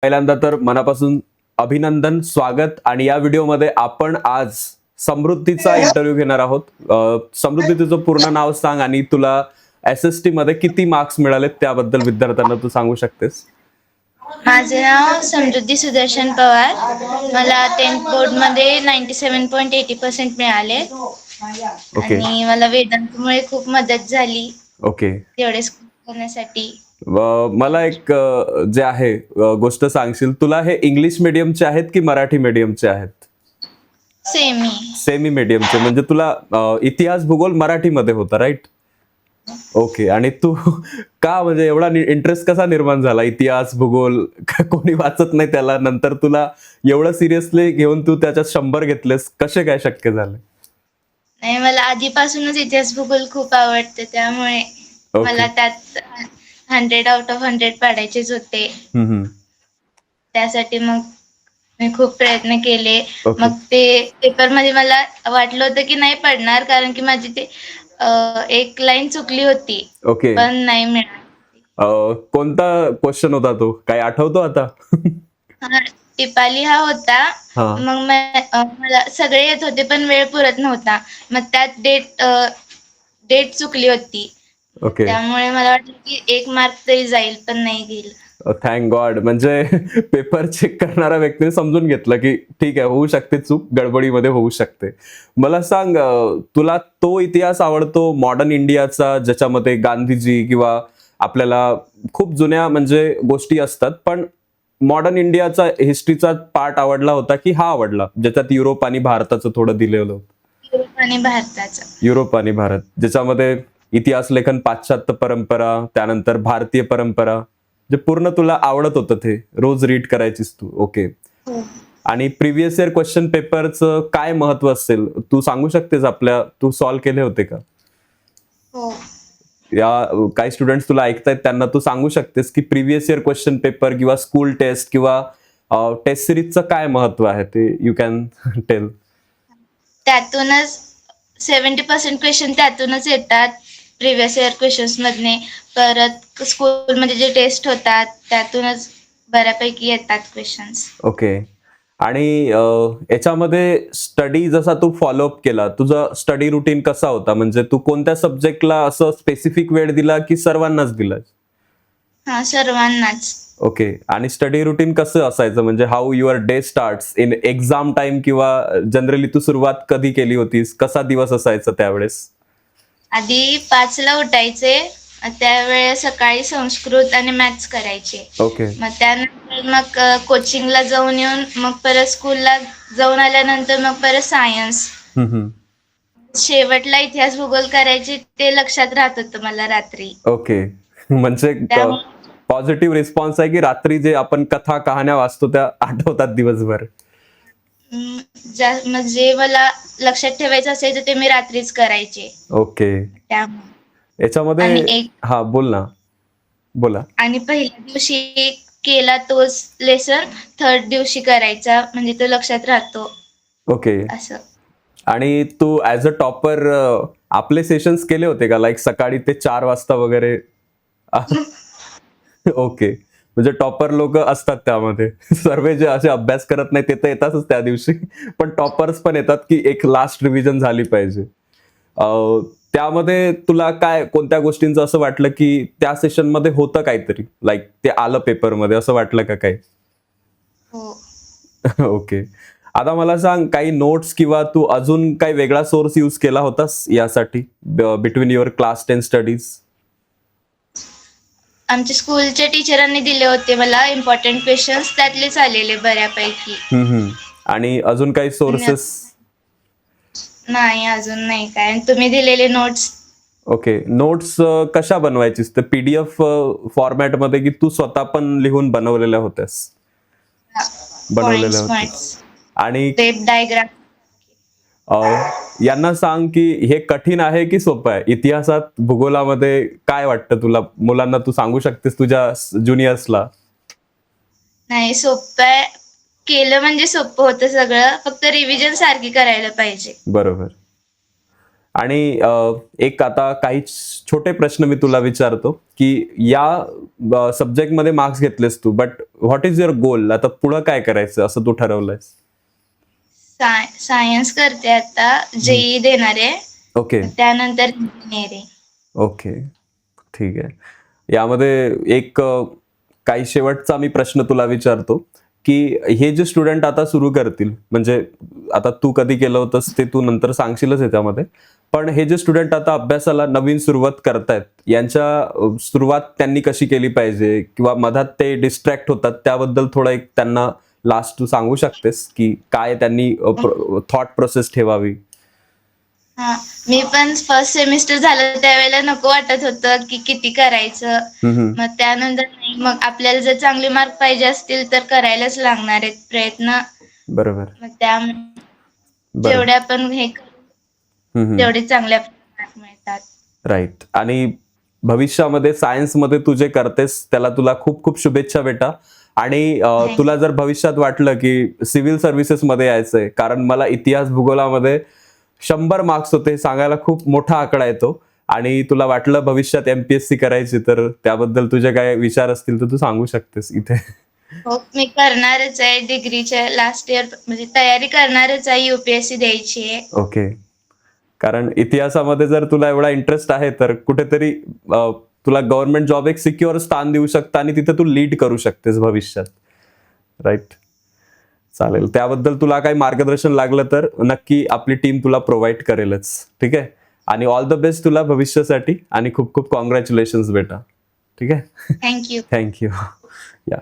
पहिल्यांदा तर मनापासून अभिनंदन, स्वागत आणि या व्हिडिओमध्ये आपण आज समृद्धीचा इंटरव्ह्यू घेणार आहोत. समृद्धी, तुझं पूर्ण नाव सांग आणि तुला एस-एस-टी मध्ये किती मार्क्स मिळाले त्याबद्दल विद्यार्थ्यांना तू सांगू शकतेस. माझे नाव समृद्धी सुदर्शन पवार. मला 10th बोर्डमध्ये 97.80% मिळाले ओके. आणि मला वेदांतमुळे खूप मदत झाली ओके. तेवढे स्कोर करण्यासाठी. मला एक जे आहे गोष्ट सांगशील, तुला हे इंग्लिश मीडियमचे आहेत की मराठी मीडियमचे आहेत? सेमी. सेमी मीडियमचे, म्हणजे तुला इतिहास भूगोल मराठीमध्ये होता, राईट? ओके. आणि तू का, म्हणजे एवढा इंटरेस्ट कसा निर्माण झाला? इतिहास भूगोल कोणी वाचत नाही त्याला, नंतर तुला एवढं सिरियसली घेऊन तू त्याच्यात 100 घेतलेस, कसे काय शक्य झाले? नाही, मला आधीपासूनच इतिहास भूगोल खूप आवडते, त्यामुळे मला त्यात 100 आउट ऑफ 100 पाडायचेच होते. त्यासाठी मग मी खूप प्रयत्न केले. मग ते पेपरमध्ये मला वाटलं होतं की नाही पडणार, कारण की माझी ते एक लाईन चुकली होती. ओके. पण नाही मिळाली. कोणता क्वेश्चन होता तो, काय आठवतो आता? टिपाली हा होता. हा. मग मला सगळे येत होते पण वेळ पुरत नव्हता. मग त्यात डेट चुकली होती. ओके. त्यामुळे मला वाटलं की 1 मार्क तरी जाईल, पण नाही गेलं. Thank God. म्हणजे पेपर चेक करणाऱ्या व्यक्तीने समजून घेतलं की ठीक आहे, होऊ शकते चूक, गडबडीमध्ये होऊ शकते. मला सांग, तुला तो इतिहास आवडतो मॉडर्न इंडियाचा, ज्याच्यामध्ये गांधीजी किंवा आपल्याला खूप जुन्या म्हणजे गोष्टी असतात, पण मॉडर्न इंडियाचा हिस्ट्रीचा पार्ट आवडला होता की हा आवडला, ज्याच्यात युरोप आणि भारताचं थोडं दिलेलं होतं? युरोप आणि भारताचं. युरोप आणि भारत, ज्याच्यामध्ये इतिहास लेखन, पाश्चात्य परंपरा, त्यानंतर भारतीय परंपरा, जे पूर्ण तुला आवडत होतं, ते रोज रीड करायचीस तू. ओके. आणि प्रिव्हियस इयर क्वेश्चन पेपरचं काय महत्व असेल, तू सांगू शकतेस आपल्या, तू सॉल्व्ह केले होते का? हो. या काही स्टुडंट्स तुला ऐकतायत त्यांना तू सांगू शकतेस की प्रिव्हियस इयर क्वेश्चन पेपर किंवा स्कूल टेस्ट किंवा टेस्ट सिरीजचं काय महत्व आहे, ते यू कॅन टेल. त्यातूनच 70% क्वेश्चन त्यातूनच येतात, प्रिव्हियस इयर क्वेश्चन्स मधने. परत स्कूलमध्ये जे टेस्ट होतात त्यातूनच बऱ्यापैकी येतात क्वेश्चन्स. ओके. आणि याच्यामध्ये स्टडी जसा तू फॉलोअप केला, तुझा स्टडी रुटीन कसा होता? म्हणजे तू कोणत्या सब्जेक्टला असं स्पेसिफिक वेळ दिला की सर्वांनाच दिला? हा, सर्वांनाच. ओके. आणि स्टडी रुटीन कसं असायचं, म्हणजे how your day starts in exam time, किंवा जनरली तू सुरुवात कधी केली होतीस, कसा दिवस असायचा त्यावेळेस? आधी 5ला उठायचे, त्यावेळेस सकाळी संस्कृत आणि मॅथ्स करायचे. ओके. मग त्यानंतर मग कोचिंगला जाऊन येऊन मग परत स्कूलला जाऊन आल्यानंतर मग परत सायन्स. शेवटला इतिहास भूगोल करायचे, ते लक्षात राहत होतं मला रात्री. ओके. म्हणजे पॉझिटिव्ह रिस्पॉन्स आहे की रात्री जे आपण कथा कहाण्या वाचतो त्या आठवतात दिवसभर? म्हणजे मला लक्षात ठेवायचं असायचं ते मी रात्रीच करायचे. ओके. त्यामुळे याच्यामध्ये हा, बोल ना, बोला. आणि पहिल्या दिवशी केला तोच लेसन 3rd दिवशी करायचा, म्हणजे तो लक्षात राहतो. ओके. असं. आणि तू ऍज अ टॉपर आपले सेशन्स केले होते का, लाईक सकाळी ते 4 वाजता वगैरे? ओके. म्हणजे टॉपर लोक असतात त्यामध्ये. सर्व जे असे अभ्यास करत नाही ते तर येतातच त्या दिवशी, पण टॉपर्स पण येतात की एक लास्ट रिव्हिजन झाली पाहिजे. त्यामध्ये तुला काय, कोणत्या गोष्टींचं असं वाटलं की त्या सेशन मध्ये होतं काहीतरी, लाईक ते आलं पेपरमध्ये, असं वाटलं का काही? हो. ओके. आता मला सांग, काही नोट्स किंवा तू अजून काही वेगळा सोर्स यूज केला होतास यासाठी, बिटवीन युअर क्लास 10 स्टडीज? आमच्या स्कूलच्या टीचरांनी दिले होते मला इम्पॉर्टंट क्वेश्चन्स, त्यातलेच आलेले बऱ्यापैकी. आणि अजून काही सोर्सेस? नाही, अजून नाही काय. तुम्ही दिलेले नोट्स? ओके. नोट्स कशा बनवायचीस, तर पीडीएफ फॉर्मॅट मध्ये की तू स्वतः पण लिहून बनवलेल्या होत्यास? बनवलेल्या होत्यास. आणि वेब डायग्राम. यांना सांग की हे कठीण आहे की सोपं आहे इतिहासात, भूगोलामध्ये काय वाटतं तुला? मुलांना तू सांगू शकतेस तुझ्या ज्युनियर्सला? नाही, सोपं आहे. केलं म्हणजे सोपं होतं सगळं, फक्त रिव्हिजन सारखी करायला पाहिजे. बरोबर. आणि एक आता काही छोटे प्रश्न मी तुला विचारतो की या सब्जेक्टमध्ये मार्क्स घेतलेस तू, but what is your goal? आता पुढं काय करायचं असं तू ठरवलंयस? सायन्स करते आता, जेई देणार आहे, ओके त्यानंतर इंजिनिअरिंग. ओके ठीक आहे. यामध्ये एक काही शेवटचा मी प्रश्न तुला विचारतो की हे जे स्टुडंट आता सुरू करतील, म्हणजे आता तू कधी केलं होतंस ते तू नंतर सांगशीलच याच्यामध्ये, पण हे जे स्टुडंट आता अभ्यासाला नवीन सुरुवात करतायत, यांच्या सुरुवात त्यांनी कशी केली पाहिजे किंवा मधात ते डिस्ट्रॅक्ट होतात त्याबद्दल थोडं एक त्यांना लास्ट तू सांगू शकतेस की काय त्यांनी थॉट प्रोसेस ठेवावी? हा, मी पण फर्स्ट सेमिस्टर झालं त्यावेळेला नको वाटत होतं की किती करायचं. मग त्यानंतर नाही, मग आपल्याला जर चांगले मार्क पाहिजे असतील तर करायलाच लागणार आहेत प्रयत्न. बरोबर मग त्या बरोबर. जेवढे आपण हे करू तेवढे चांगले मार्क मिळतात. राईट. आणि भविष्यामध्ये सायन्समध्ये तू जे करतेस त्याला तुला खूप खूप शुभेच्छा बेटा. आणि तुला जर भविष्यात वाटलं की सिव्हिल सर्व्हिसेस मध्ये यायचंय, कारण मला इतिहास भूगोलामध्ये 100 मार्क्स होते, सांगायला खूप मोठा आकडा येतो, आणि तुला वाटलं भविष्यात MPSC करायची, तर त्याबद्दल तुझे काय विचार असतील तर तू सांगू शकतेस इथे. हो, मी करणारच आहे. डिग्रीच्या लास्ट इयर म्हणजे तयारी करणारच आहे, UPSC द्यायची आहे. ओके. कारण इतिहासामध्ये जर तुला एवढा इंटरेस्ट आहे तर कुठेतरी तुला गव्हर्नमेंट जॉब एक सिक्युअर स्थान देऊ शकतं आणि तिथे तू लीड करू शकतेस भविष्यात. राईट. चालेल. त्याबद्दल तुला काही मार्गदर्शन लागलं तर नक्की आपली टीम तुला प्रोव्हाइड करेलच. ठीक आहे. आणि ऑल द बेस्ट तुला भविष्यासाठी, आणि खूप खूप कॉंग्रॅच्युलेशन्स बेटा. ठीक आहे. थँक्यू. थँक्यू. या